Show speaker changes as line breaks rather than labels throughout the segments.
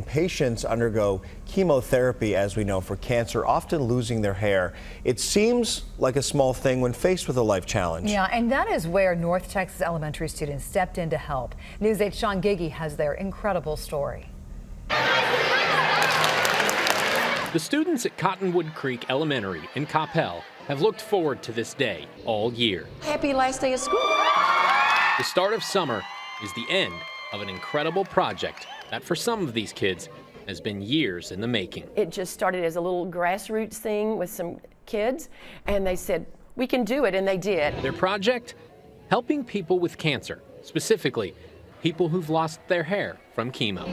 Patients undergo chemotherapy, as we know, for cancer, often losing their hair. It seems like a small thing when faced with a life challenge.
Yeah, and that is where North Texas elementary students stepped in to help. News 8's Sean Giggy has their incredible story.
The students at Cottonwood Creek Elementary in Coppell have looked forward to this day all year.
Happy last day of school.
The start of summer is the end of an incredible project that for some of these kids has been years in the making.
It just started as a little grassroots thing with some kids, and they said, we can do it, and they did.
Their project? Helping people with cancer, specifically people who've lost their hair from chemo.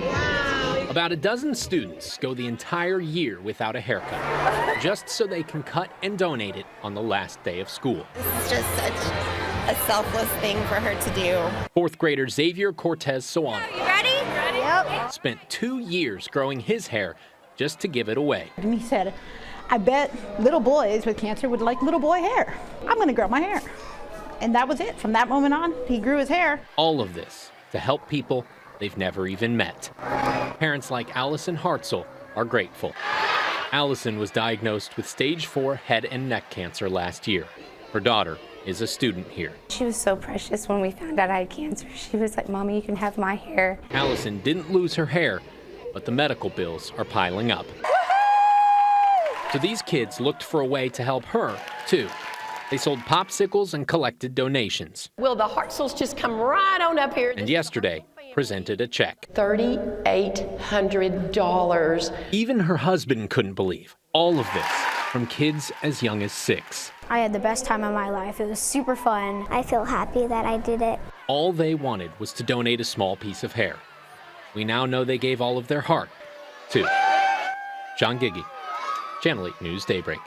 About a dozen students go the entire year without a haircut, just so they can cut and donate it on the last day of school.
It's just such a selfless thing for her to do.
Fourth grader Xavier Cortez Soano
You ready? Yep.
spent 2 years growing his hair just to give it away.
And he said, I bet little boys with cancer would like little boy hair. I'm going to grow my hair. And that was it. From that moment on, he grew his hair.
All of this to help people they've never even met. Parents like Allison Hartzell are grateful. Allison was diagnosed with stage 4 head and neck cancer last year. Her daughter is a student here.
She was so precious when we found out I had cancer. She was like, Mommy, you can have my hair.
Allison didn't lose her hair, but the medical bills are piling up. So these kids looked for a way to help her, too. They sold popsicles and collected donations.
Will the Hartzells just come right on up here?
And yesterday, presented a check.
$3,800.
Even her husband couldn't believe all of this from kids as young as 6.
I had the best time of my life. It was super fun.
I feel happy that I did it.
All they wanted was to donate a small piece of hair. We now know they gave all of their heart, too. Sean Giggy, Channel 8 News Daybreak.